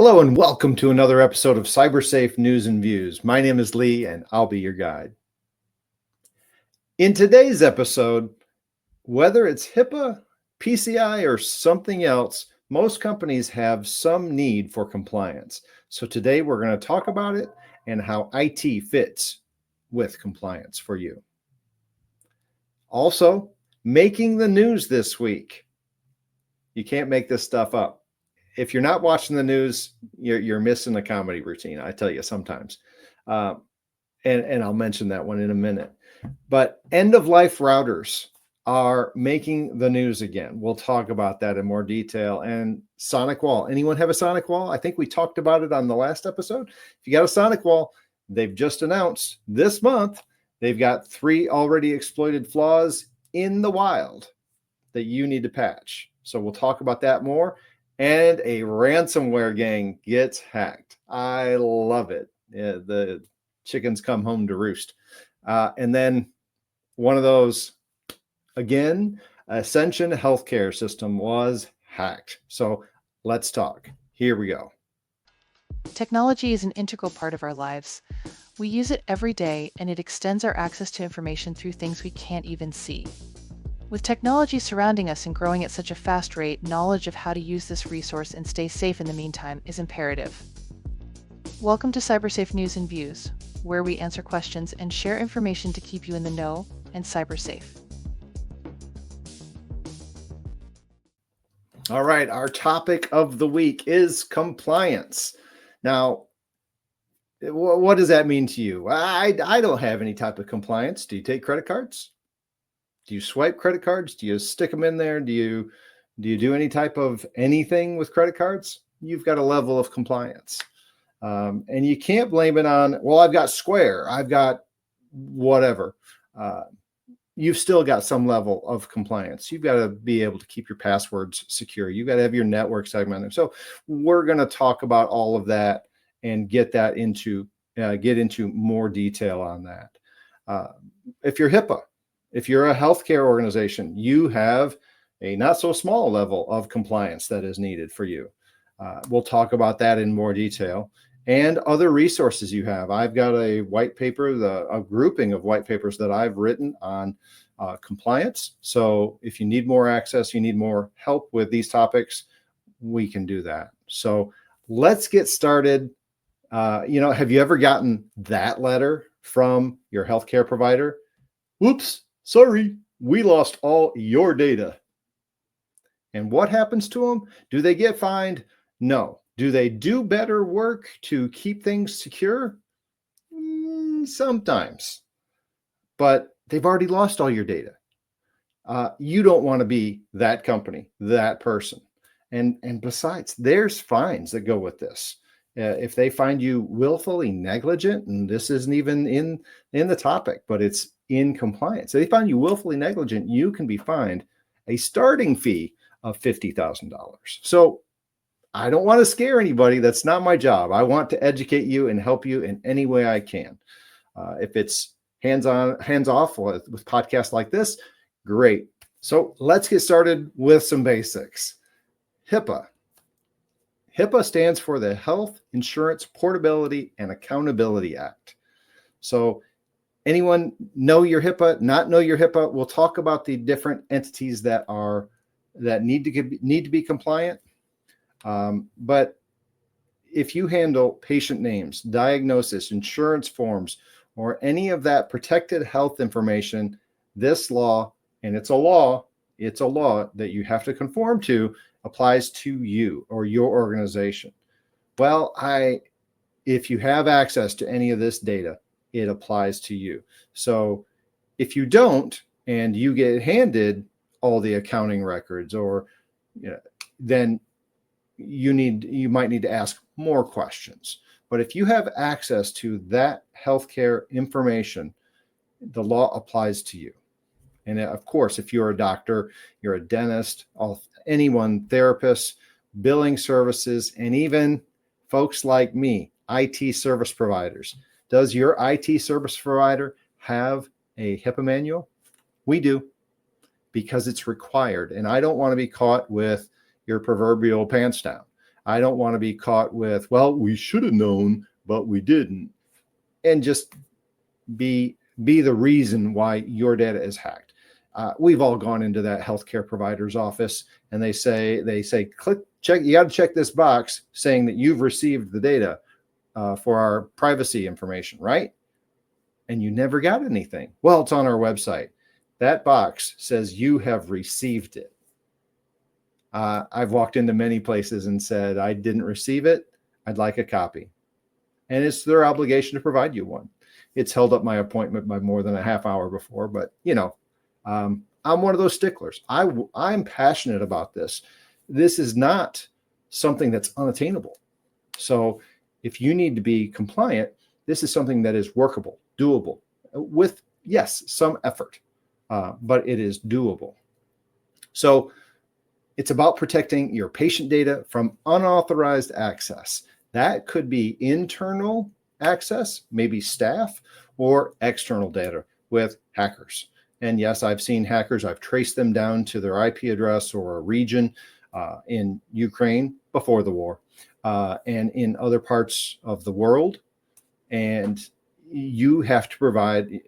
Hello and welcome to another episode of CyberSafe News and Views. My name is Lee and I'll be your guide. In today's episode, whether it's HIPAA, PCI, or something else, most companies have some need for compliance. So today we're going to talk about it and how IT fits with compliance for you. Also, making the news this week. You can't make this stuff up. If you're not watching the news, you're missing a comedy routine. I tell you sometimes, and I'll mention that one in a minute. But end-of-life routers are making the news again. We'll talk about that in more detail. And sonic wall. Anyone have a sonic wall? I think we talked about it on the last episode. If you got a sonic wall, they've just announced this month they've got 3 already exploited flaws in the wild that you need to patch. So we'll talk about that more. And a ransomware gang gets hacked. I love it. Yeah, the chickens come home to roost. And then one of those, again, Ascension healthcare system was hacked. So let's talk. Here we go. Technology is an integral part of our lives. We use it every day, and it extends our access to information through things we can't even see. With technology surrounding us and growing at such a fast rate, knowledge of how to use this resource and stay safe in the meantime is imperative. Welcome to CyberSafe News and Views, where we answer questions and share information to keep you in the know and cybersafe. All right, our topic of the week is compliance. Now, what does that mean to you? I don't have any type of compliance. Do you take credit cards? Do you swipe credit cards? Do you stick them in there? Do you do any type of anything with credit cards? You've got a level of compliance. And you can't blame it on, well, I've got Square, I've got whatever. You've still got some level of compliance. You've got to be able to keep your passwords secure. You've got to have your network segmented. So we're going to talk about all of that and get into more detail on that. If you're HIPAA, if you're a healthcare organization, you have a not so small level of compliance that is needed for you. We'll talk about that in more detail and other resources you have. I've got a white paper, a grouping of white papers that I've written on compliance. So if you need more access, you need more help with these topics, we can do that. So let's get started. Have you ever gotten that letter from your healthcare provider? Whoops. Sorry, we lost all your data. And what happens to them? Do they get fined? No. Do they do better work to keep things secure? Sometimes. But they've already lost all your data. You don't want to be that company, that person. And besides, there's fines that go with this. If they find you willfully negligent, and this isn't even in the topic, but it's in compliance. So they find you willfully negligent, you can be fined a starting fee of $50,000. So I don't want to scare anybody. That's not my job. I want to educate you and help you in any way I can. If it's hands off with podcasts like this, great. So let's get started with some basics. HIPAA. HIPAA stands for the Health Insurance Portability and Accountability Act. So anyone know your HIPAA, not know your HIPAA? We'll talk about the different entities that need to be compliant. But if you handle patient names, diagnosis, insurance forms, or any of that protected health information, this law, and it's a law that you have to conform to, applies to you or your organization. Well, if you have access to any of this data, it applies to you. So if you don't, and you get handed all the accounting records, then you might need to ask more questions. But if you have access to that healthcare information, the law applies to you. And of course, if you're a doctor, you're a dentist, anyone, therapists, billing services, and even folks like me, IT service providers. Does your IT service provider have a HIPAA manual? We do, because it's required. And I don't want to be caught with your proverbial pants down. I don't want to be caught with, well, we should have known, but we didn't, and just be the reason why your data is hacked. We've all gone into that healthcare provider's office, and they say, click, check. You got to check this box saying that you've received the data for our privacy information, right? And you never got anything. Well, it's on our website. That box says you have received it. I've walked into many places and said, I didn't receive it. I'd like a copy. And it's their obligation to provide you one. It's held up my appointment by more than a half hour before, but I'm one of those sticklers. I'm passionate about this. This is not something that's unattainable. So if you need to be compliant, this is something that is workable, doable, with, yes, some effort, but it is doable. So it's about protecting your patient data from unauthorized access. That could be internal access, maybe staff, or external data with hackers. And yes, I've seen hackers. I've traced them down to their IP address or a region in Ukraine before the war and in other parts of the world. And you have to provide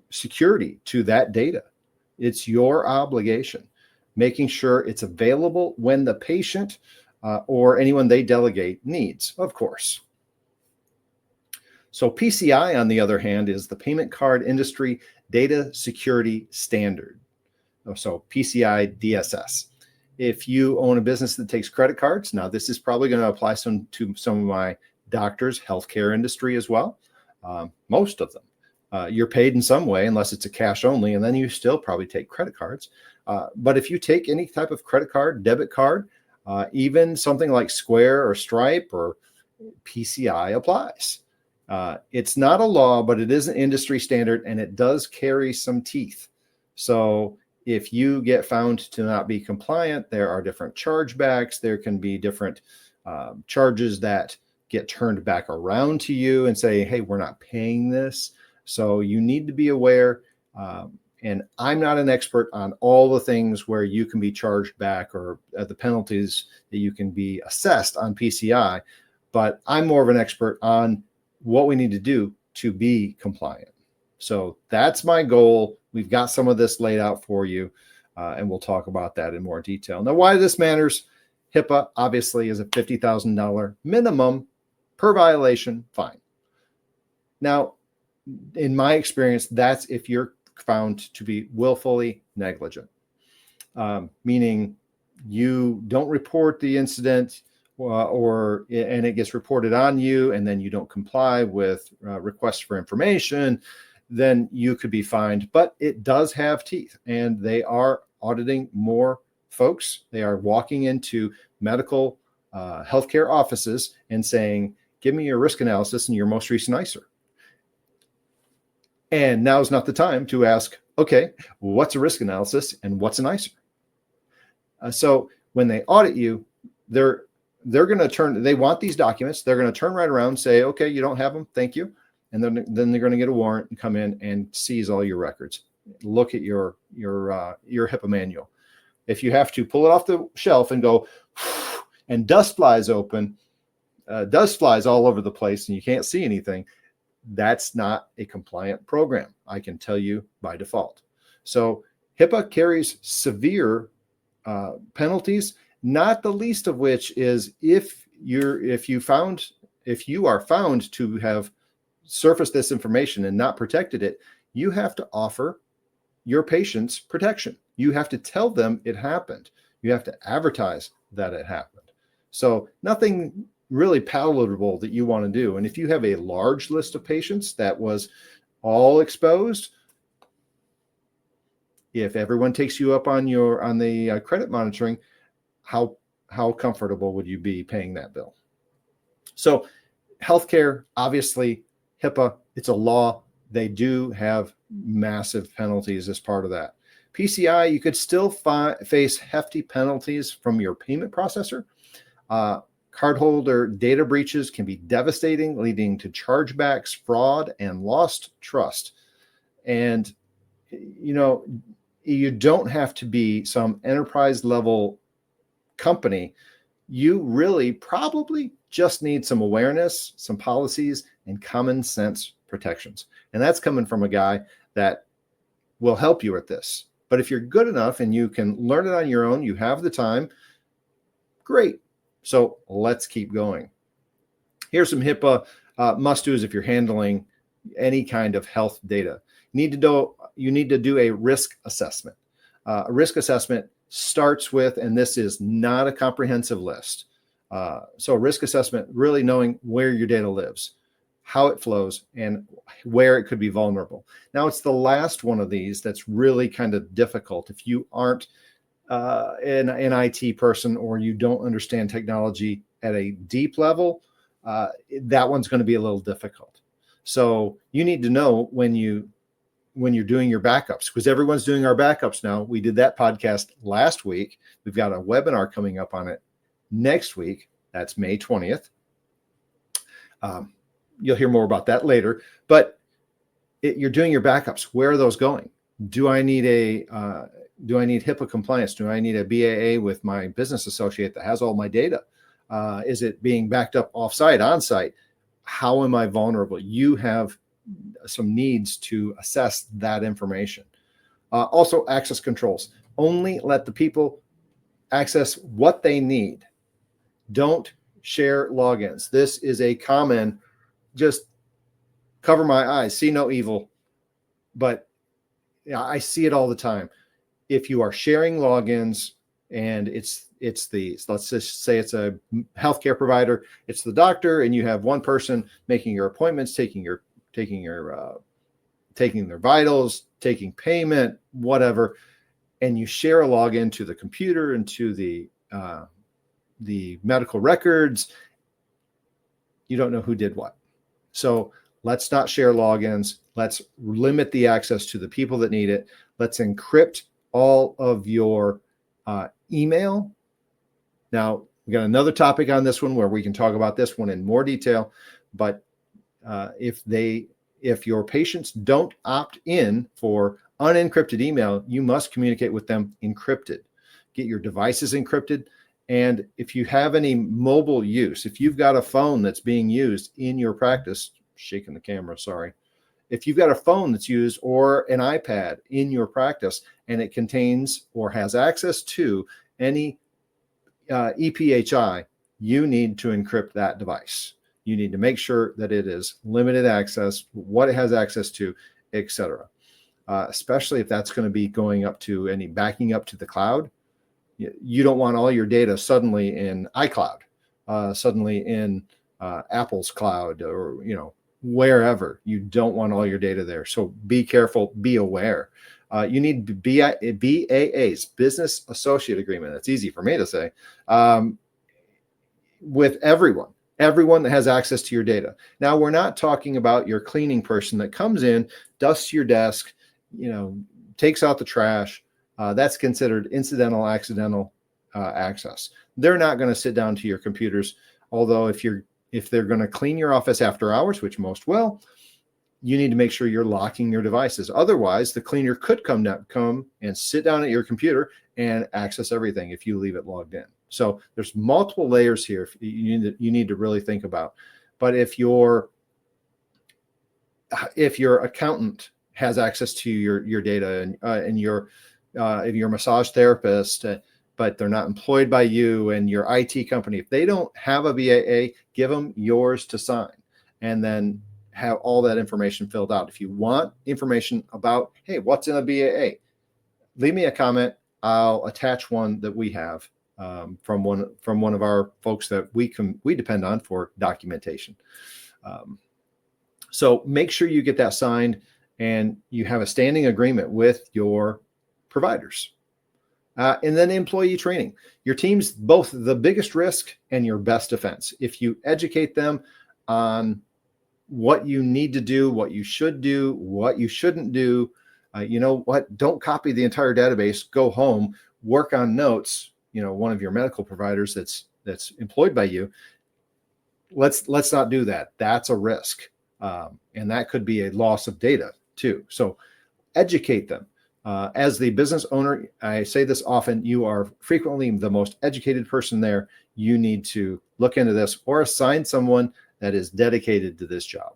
security to that data. It's your obligation, making sure it's available when the patient or anyone they delegate needs, of course. So PCI, on the other hand, is the Payment Card Industry Data Security Standard. So PCI DSS. If you own a business that takes credit cards, now this is probably going to apply to some of my doctors, healthcare industry as well. Most of them. You're paid in some way, unless it's a cash only, and then you still probably take credit cards. But if you take any type of credit card, debit card, even something like Square or Stripe, or PCI applies. It's not a law, but it is an industry standard, and it does carry some teeth. So if you get found to not be compliant, there are different chargebacks. There can be different charges that get turned back around to you and say, hey, we're not paying this. So you need to be aware. And I'm not an expert on all the things where you can be charged back or the penalties that you can be assessed on PCI, but I'm more of an expert on what we need to do to be compliant. So that's my goal. We've got some of this laid out for you, and we'll talk about that in more detail. Now, why this matters, HIPAA obviously is a $50,000 minimum per violation fine. Now, in my experience, that's if you're found to be willfully negligent, meaning you don't report the incident and it gets reported on you, and then you don't comply with requests for information, then you could be fined. But it does have teeth, and they are auditing more folks. They are walking into medical healthcare offices and saying, give me your risk analysis and your most recent ICER. And now is not the time to ask, okay, what's a risk analysis and what's an ICER? So when they audit you, they're going to they want these documents. They're going to turn right around and say, okay, you don't have them. Thank you. And then they're going to get a warrant and come in and seize all your records. Look at your HIPAA manual. If you have to pull it off the shelf and go, and dust flies open, dust flies all over the place and you can't see anything, that's not a compliant program. I can tell you by default. So HIPAA carries severe penalties, not the least of which is if you are found to have surfaced this information and not protected it, you have to offer your patients protection. You have to tell them it happened. You have to advertise that it happened. So nothing really palatable that you want to do. And if you have a large list of patients that was all exposed, if everyone takes you up on the credit monitoring, how comfortable would you be paying that bill? So healthcare, obviously, HIPAA, it's a law. They do have massive penalties as part of that. PCI, you could still face hefty penalties from your payment processor. Cardholder data breaches can be devastating, leading to chargebacks, fraud, and lost trust. And, you don't have to be some enterprise level company You really probably just need some awareness, some policies, and common sense protections. And that's coming from a guy that will help you with this. But if you're good enough and you can learn it on your own, you have the time, great. So let's keep going. Here's some HIPAA must-dos if you're handling any kind of health data. You need to do a risk assessment. A risk assessment starts with, and this is not a comprehensive list. So a risk assessment, really knowing where your data lives, how it flows, and where it could be vulnerable. Now, it's the last one of these that's really kind of difficult. If you aren't an IT person or you don't understand technology at a deep level, that one's going to be a little difficult. So you need to know when you're doing your backups, because everyone's doing our backups now. We did that podcast last week. We've got a webinar coming up on it next week. That's May 20th. You'll hear more about that later, but you're doing your backups. Where are those going? Do I need HIPAA compliance? Do I need a BAA with my business associate that has all my data? Is it being backed up offsite, onsite? How am I vulnerable? You have some needs to assess that information. Also, access controls. Only let the people access what they need. Don't share logins. This is a common, just cover my eyes, see no evil. But I see it all the time. If you are sharing logins and it's let's just say it's a healthcare provider, it's the doctor, and you have one person making your appointments, taking their vitals, taking payment, whatever, and you share a login to the computer and to the medical records, you don't know who did what. So let's not share logins. Let's limit the access to the people that need it. Let's encrypt all of your email. Now, we got another topic on this one where we can talk about this one in more detail, but if your patients don't opt in for unencrypted email, you must communicate with them encrypted. Get your devices encrypted. And if you have any mobile use, if you've got a phone that's being used in your practice, shaking the camera, sorry. If you've got a phone that's used or an iPad in your practice and it contains or has access to any EPHI, you need to encrypt that device. You need to make sure that it is limited access, what it has access to, etc. Especially if that's going to be going up to any backing up to the cloud. You don't want all your data suddenly in iCloud, suddenly in Apple's cloud, or wherever. You don't want all your data there. So be careful, be aware. You need BAAs, Business Associate Agreement. That's easy for me to say. With everyone that has access to your data. Now, we're not talking about your cleaning person that comes in, dusts your desk, takes out the trash. That's considered incidental, accidental access. They're not going to sit down to your computers. Although if they're going to clean your office after hours, which most will, you need to make sure you're locking your devices. Otherwise, the cleaner could come and sit down at your computer and access everything if you leave it logged in. So there's multiple layers here you need to really think about. But if your accountant has access to your data and your if you're a massage therapist, but they're not employed by you, and your IT company, if they don't have a BAA, give them yours to sign, and then have all that information filled out. If you want information about, hey, what's in a BAA, leave me a comment. I'll attach one that we have from one of our folks that we depend on for documentation. So make sure you get that signed and you have a standing agreement with your providers. And then employee training. Your team's both the biggest risk and your best defense. If you educate them on what you need to do, what you should do, what you shouldn't do, don't copy the entire database, go home, work on notes, one of your medical providers that's employed by you. Let's not do that. That's a risk. And that could be a loss of data too. So educate them. As the business owner, I say this often, you are frequently the most educated person there. You need to look into this or assign someone that is dedicated to this job.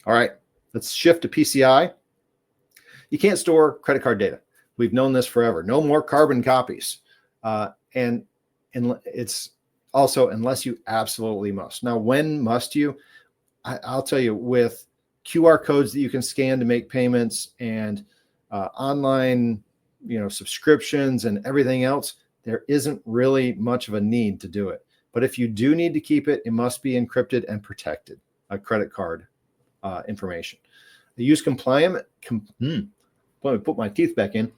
All right, let's shift to PCI. You can't store credit card data. We've known this forever. No more carbon copies. And it's also unless you absolutely must. Now, when must you? I'll tell you, with QR codes that you can scan to make payments and online, subscriptions and everything else, there isn't really much of a need to do it. But if you do need to keep it, it must be encrypted and protected, a credit card information. Use compliant, let me put my teeth back in.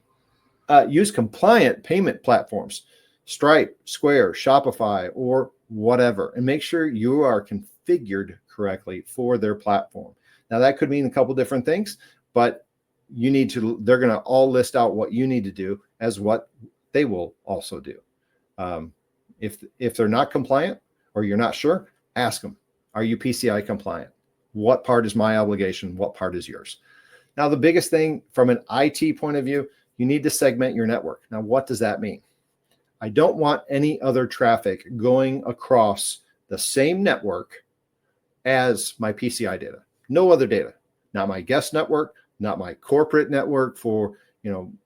Use compliant payment platforms, Stripe, Square, Shopify, or whatever, and make sure you are configured correctly for their platform. Now, that could mean a couple different things, but they're going to all list out what you need to do as what they will also do. If they're not compliant or you're not sure, ask them, are you PCI compliant? What part is my obligation? What part is yours? Now, the biggest thing from an IT point of view, you need to segment your network. Now, what does that mean? I don't want any other traffic going across the same network as my PCI data. No other data, not my guest network, not my corporate network for,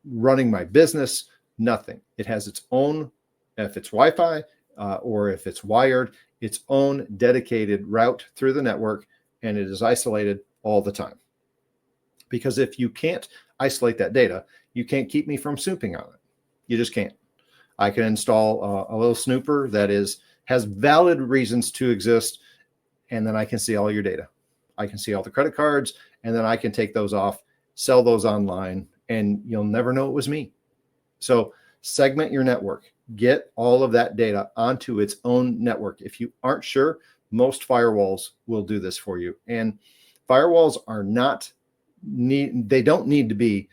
running my business, nothing. It has its own, if it's Wi-Fi or if it's wired, its own dedicated route through the network, and it is isolated all the time. Because if you can't isolate that data, you can't keep me from snooping on it. You just can't. I can install a little snooper that has valid reasons to exist, and then I can see all your data. I can see all the credit cards, and then I can take those off, sell those online, and you'll never know it was me. So segment your network. Get all of that data onto its own network. If you aren't sure, most firewalls will do this for you. And firewalls they don't need to be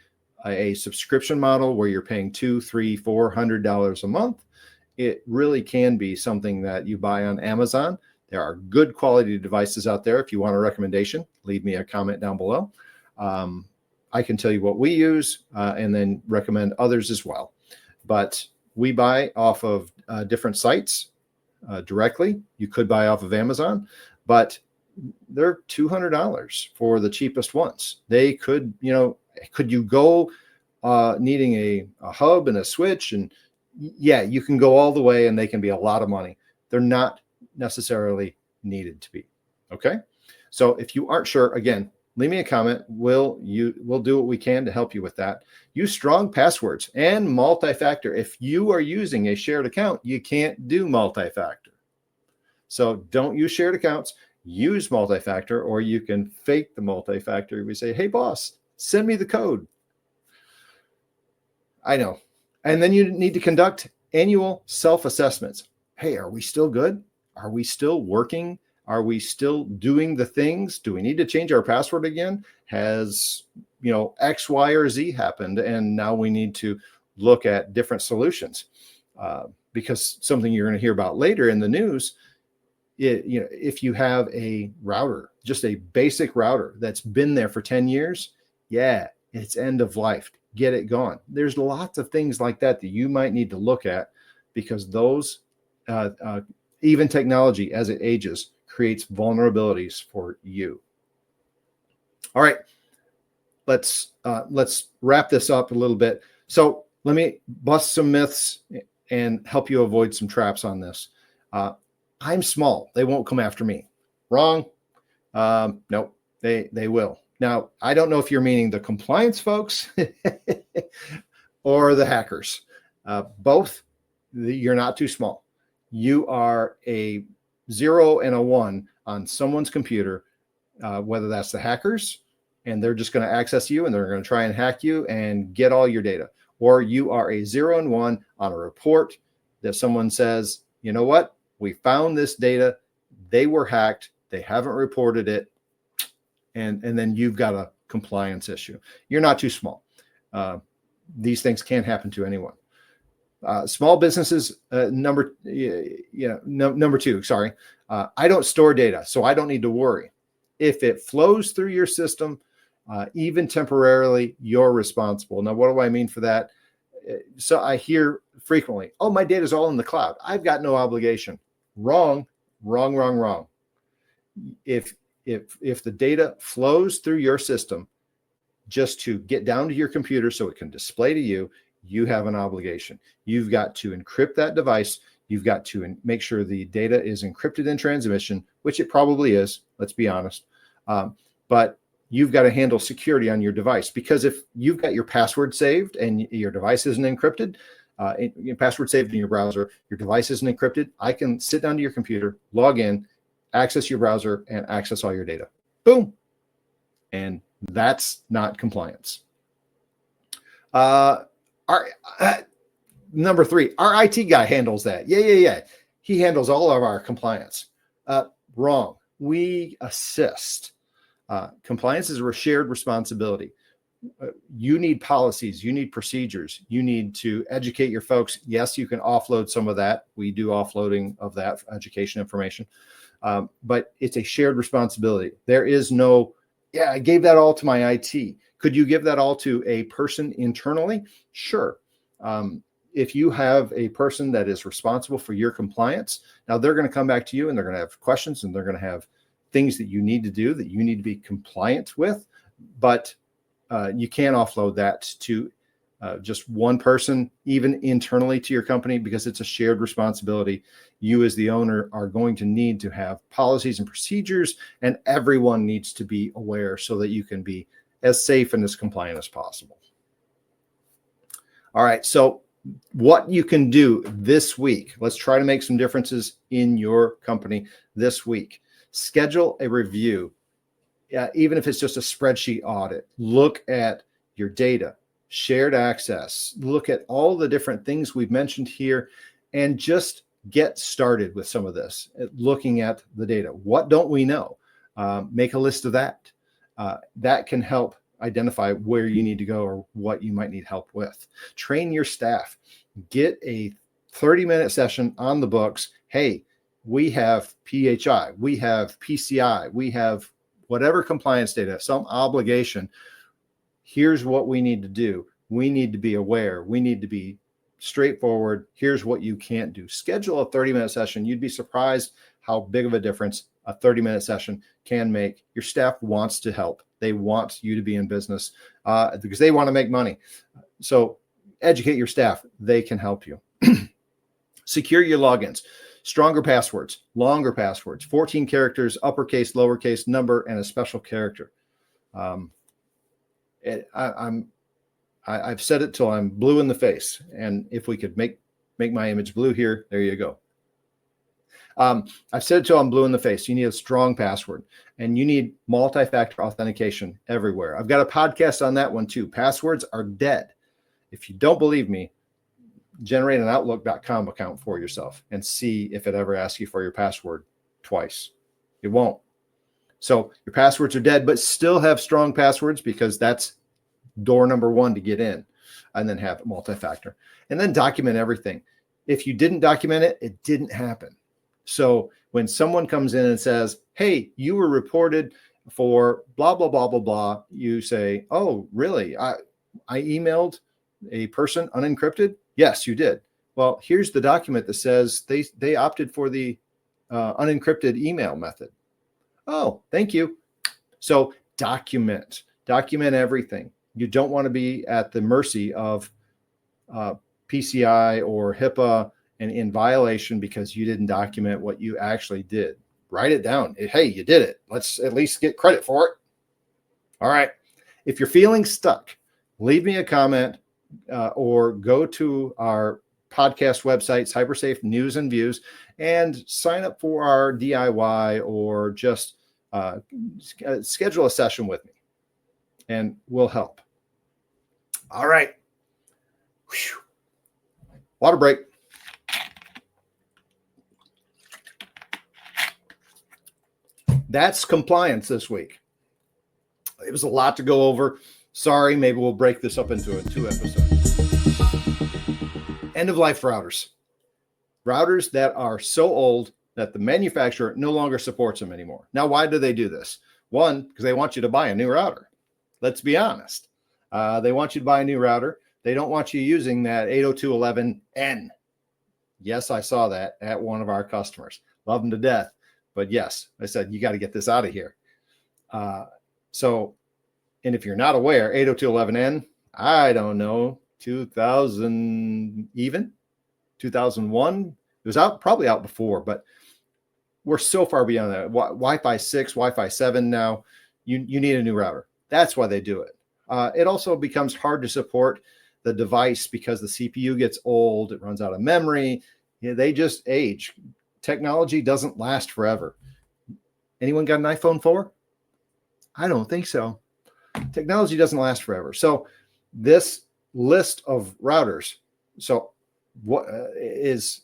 a subscription model where you're paying $200, $300, $400 a month. It really can be something that you buy on Amazon. There are good quality devices out there. If you want a recommendation, leave me a comment down below. I can tell you what we use and then recommend others as well. But we buy off of different sites directly. You could buy off of Amazon, but they're $200 for the cheapest ones. They could, could you go needing a hub and a switch? And yeah, you can go all the way and they can be a lot of money. They're not necessarily needed to be. Okay. So if you aren't sure, again, leave me a comment. We'll do what we can to help you with that. Use strong passwords and multi-factor. If you are using a shared account, you can't do multi-factor. So don't use shared accounts. Use multi-factor, or you can fake the multi-factor. We say, hey, boss, send me the code. I know. And then you need to conduct annual self-assessments. Hey, are we still good? Are we still working? Are we still doing the things? Do we need to change our password again? Has, X, Y, or Z happened? And now we need to look at different solutions because something you're going to hear about later in the news, if you have a router, just a basic router that's been there for 10 years, yeah, it's end of life. Get it gone. There's lots of things like that you might need to look at because those, even technology as it ages, creates vulnerabilities for you. All right, let's wrap this up a little bit. So let me bust some myths and help you avoid some traps on this. I'm small. They won't come after me. Wrong. Nope, they will. Now, I don't know if you're meaning the compliance folks or the hackers. Both, you're not too small. You are a 0 and a 1 on someone's computer, whether that's the hackers, and they're just going to access you and they're going to try and hack you and get all your data. Or you are a 0 and 1 on a report that someone says, you know what? We found this data. They were hacked. They haven't reported it. And then you've got a compliance issue. You're not too small. These things can't happen to anyone. Small businesses, number two, sorry. I don't store data, so I don't need to worry. If it flows through your system Even temporarily, you're responsible. Now, what do I mean for that? So I hear frequently, oh, my data is all in the cloud. I've got no obligation. Wrong, wrong, wrong, wrong. If the data flows through your system just to get down to your computer so it can display to you, you have an obligation. You've got to encrypt that device. You've got to make sure the data is encrypted in transmission, which it probably is, let's be honest. But you've got to handle security on your device, because if you've got your password saved and your device isn't encrypted, your password saved in your browser, your device isn't encrypted, I can sit down to your computer, log in, access your browser, and access all your data. Boom. And that's not compliance. Number 3, our IT guy handles that. Yeah. He handles all of our compliance. Wrong. We assist. Compliance is a shared responsibility. You need policies, you need procedures, you need to educate your folks. Yes, you can offload some of that. We do offloading of that education information, but it's a shared responsibility. There is no, yeah, I gave that all to my IT. Could you give that all to a person internally? Sure. If you have a person that is responsible for your compliance, now they're going to come back to you and they're going to have questions and they're going to have things that you need to do that you need to be compliant with, but you can't offload that to just one person, even internally to your company, because it's a shared responsibility. You as the owner are going to need to have policies and procedures, and everyone needs to be aware so that you can be as safe and as compliant as possible. All right, so what you can do this week, let's try to make some differences in your company this week. Schedule a review. Even if it's just a spreadsheet audit, look at your data, shared access, look at all the different things we've mentioned here, and just get started with some of this, looking at the data. What don't we know? Make a list of that. That can help identify where you need to go or what you might need help with. Train your staff. Get a 30-minute session on the books. Hey, we have PHI, we have PCI, we have whatever compliance data, some obligation. Here's what we need to do. We need to be aware. We need to be straightforward. Here's what you can't do. Schedule a 30-minute session. You'd be surprised how big of a difference a 30-minute session can make. Your staff wants to help. They want you to be in business because they want to make money. So educate your staff. They can help you. Secure your logins. Stronger passwords, longer passwords, 14 characters, uppercase, lowercase, number, and a special character. I've said it till I'm blue in the face. And if we could make my image blue here, there you go. I've said it till I'm blue in the face. You need a strong password, and you need multi-factor authentication everywhere. I've got a podcast on that one too. Passwords are dead. If you don't believe me, generate an Outlook.com account for yourself and see if it ever asks you for your password twice. It won't. So your passwords are dead, but still have strong passwords, because that's door number 1 to get in, and then have multi-factor, and then document everything. If you didn't document it, it didn't happen. So when someone comes in and says, hey, you were reported for blah, blah, blah, blah, blah, you say, oh, really? I emailed a person unencrypted? Yes, you did. Well, here's the document that says they opted for the unencrypted email method. Oh, thank you. So document everything. You don't want to be at the mercy of PCI or HIPAA and in violation because you didn't document what you actually did. Write it down. Hey, you did it. Let's at least get credit for it. All right. If you're feeling stuck, leave me a comment. Or go to our podcast website, CyberSafe News and Views, and sign up for our DIY, or just schedule a session with me, and we'll help. All right. Whew. Water break. That's compliance this week. It was a lot to go over. Sorry, maybe we'll break this up into 2 episodes. End of life routers. Routers that are so old that the manufacturer no longer supports them anymore. Now, why do they do this? One, because they want you to buy a new router. Let's be honest. They want you to buy a new router. They don't want you using that 802.11n. Yes, I saw that at one of our customers. Love them to death. But yes, I said, you got to get this out of here. And if you're not aware, 802.11n, I don't know, 2000 even, 2001. It was probably out before, but we're so far beyond that. Wi-Fi 6, Wi-Fi 7 now, you need a new router. That's why they do it. It also becomes hard to support the device because the CPU gets old, it runs out of memory. They just age. Technology doesn't last forever. Anyone got an iPhone 4? I don't think so. Technology doesn't last forever. So this list of routers. So what is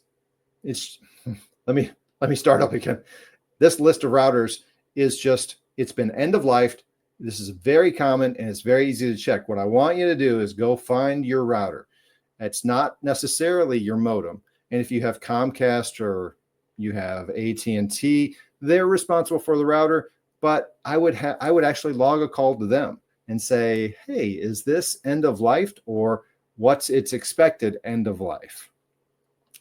let me start up again. This list of routers is just, it's been end of life. This is very common and it's very easy to check. What I want you to do is go find your router. It's not necessarily your modem. And if you have Comcast or you have AT&T, they're responsible for the router. But I would actually log a call to them and say, hey, is this end of life or what's its expected end of life?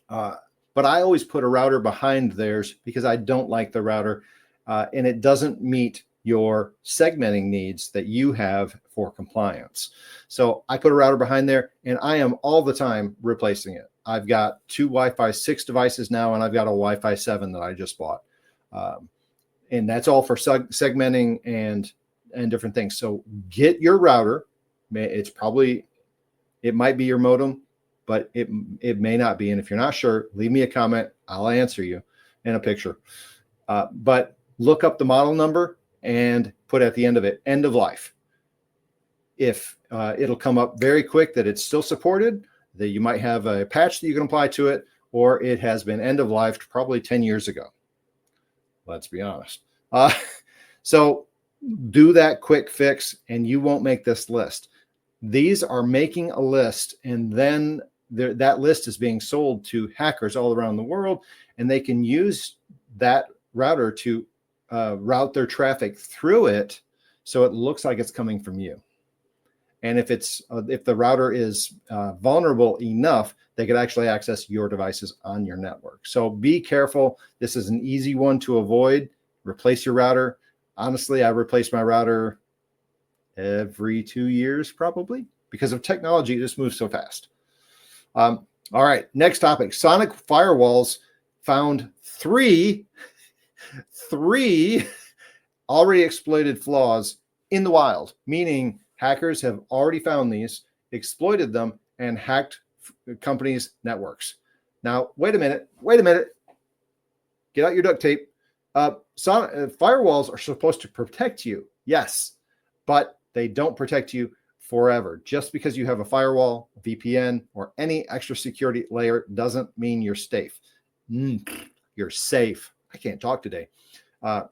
But I always put a router behind theirs because I don't like the router and it doesn't meet your segmenting needs that you have for compliance. So I put a router behind there and I am all the time replacing it. I've got 2 Wi-Fi 6 devices now and I've got a Wi-Fi 7 that I just bought. And that's all for segmenting and different things. So get your router. It might be your modem, but it may not be. And if you're not sure, leave me a comment. I'll answer you in a picture. But look up the model number and put at the end of it, end of life. If it'll come up very quick that it's still supported, that you might have a patch that you can apply to it, or it has been end of life probably 10 years ago. Let's be honest. So do that quick fix and you won't make this list. These are making a list and then that list is being sold to hackers all around the world and they can use that router to route their traffic through it so it looks like it's coming from you. And if the router is vulnerable enough, they could actually access your devices on your network. So be careful. This is an easy one to avoid. Replace your router. Honestly, I replace my router every 2 years probably because of technology. It just moves so fast. All right, next topic. Sonic firewalls found three already exploited flaws in the wild, meaning hackers have already found these, exploited them, and hacked companies' networks. Now, wait a minute. Get out your duct tape. Firewalls are supposed to protect you, yes, but they don't protect you forever. Just because you have a firewall, VPN, or any extra security layer doesn't mean you're safe. You're safe. I can't talk today.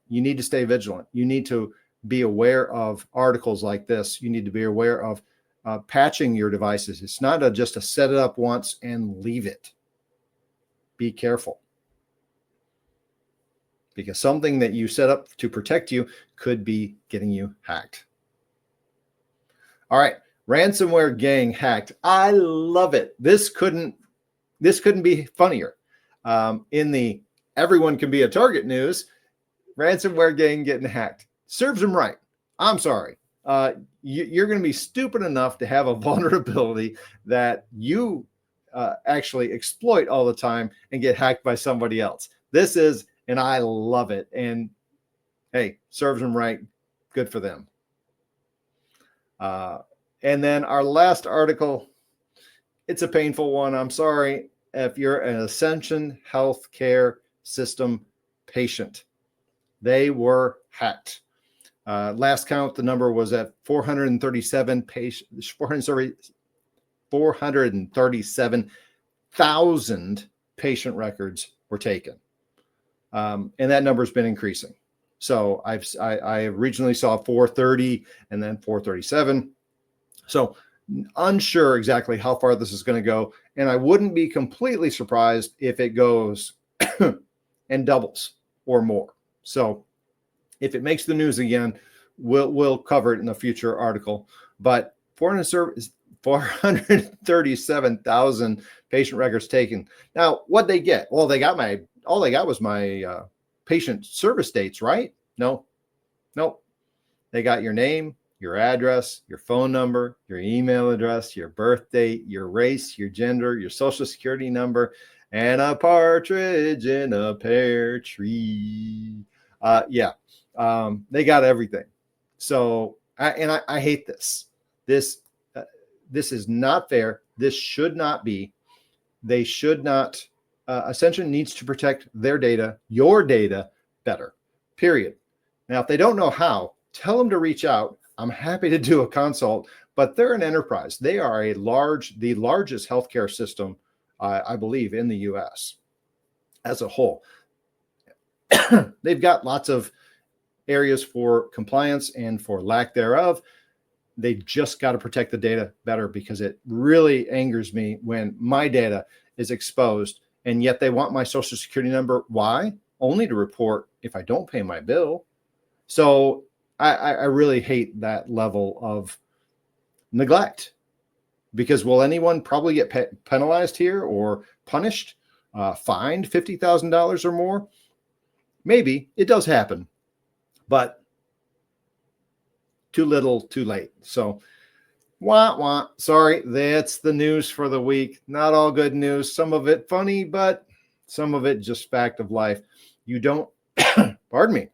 You need to stay vigilant. You need to be aware of articles like this. You need to be aware of patching your devices. It's not just to set it up once and leave it. Be careful. Because something that you set up to protect you could be getting you hacked. All right, ransomware gang hacked. I love it. This couldn't be funnier. In the everyone can be a target news, ransomware gang getting hacked. Serves them right. I'm sorry. You're going to be stupid enough to have a vulnerability that you actually exploit all the time and get hacked by somebody else. And I love it. And hey, serves them right. Good for them. And then our last article, it's a painful one. I'm sorry. If you're an Ascension Healthcare System patient, they were hacked. Last count, the number was at 437,000 patient records were taken. And that number has been increasing. So I originally saw 430 and then 437. So unsure exactly how far this is going to go. And I wouldn't be completely surprised if it goes and doubles or more. So if it makes the news again, we'll cover it in a future article. But 437,000 patient records taken. Now, what they get? Well, all they got was my patient service dates, right? No, nope. They got your name, your address, your phone number, your email address, your birth date, your race, your gender, your social security number, and a partridge in a pear tree. They got everything. So, I hate this. This is not fair. This should not be. They should not. Ascension needs to protect their data, your data, better. Period. Now, if they don't know how, tell them to reach out. I'm happy to do a consult, but they're an enterprise. They are the largest healthcare system, I believe, in the U.S. as a whole. They've got lots of areas for compliance and for lack thereof. They just got to protect the data better, because it really angers me when my data is exposed, and yet they want my social security number. Why? Only to report if I don't pay my bill. So I really hate that level of neglect, because will anyone probably get penalized here or punished, fined $50,000 or more? Maybe it does happen, but too little, too late. So, sorry, that's the news for the week. Not all good news. Some of it funny, but some of it just fact of life. You don't, pardon me,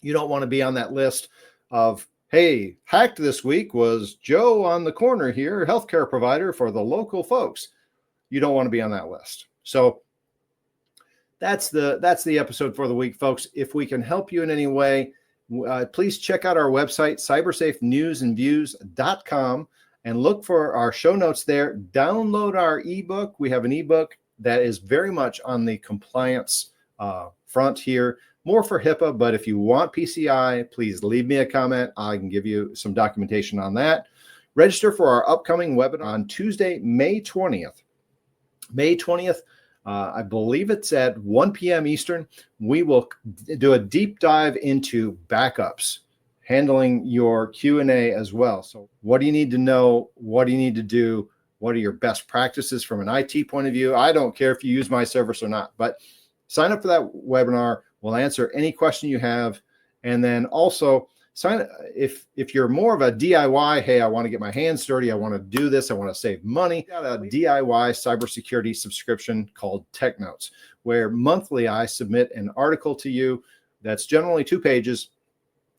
you don't want to be on that list of, hey, hacked this week was Joe on the corner here, healthcare provider for the local folks. You don't want to be on that list. So that's the episode for the week, folks. If we can help you in any way, please check out our website, cybersafenewsandviews.com, and look for our show notes there. Download our ebook. We have an ebook that is very much on the compliance front here, more for HIPAA, but if you want PCI, please leave me a comment. I can give you some documentation on that. Register for our upcoming webinar on Tuesday, May 20th. May 20th, I believe it's at 1 p.m. Eastern. We will do a deep dive into backups, handling your Q&A as well. So what do you need to know? What do you need to do? What are your best practices from an IT point of view? I don't care if you use my service or not, but sign up for that webinar. We'll answer any question you have. And then also sign up if you're more of a DIY, hey, I want to get my hands dirty, I want to do this, I want to save money. Got a DIY cybersecurity subscription called Tech Notes, where monthly I submit an article to you that's generally 2 pages,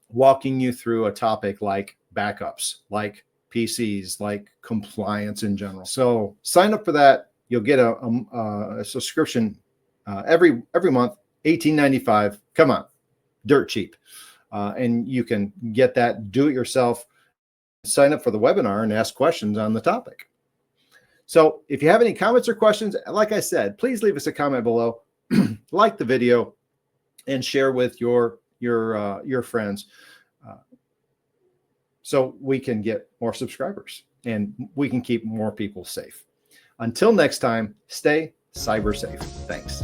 walking you through a topic like backups, like PCs, like compliance in general. So sign up for that. You'll get a subscription every month, $18.95. Come on, dirt cheap. And you can get that, do it yourself, sign up for the webinar and ask questions on the topic. So if you have any comments or questions, like I said, please leave us a comment below, like the video, and share with your friends, so we can get more subscribers and we can keep more people safe. Until next time, stay cyber safe. Thanks.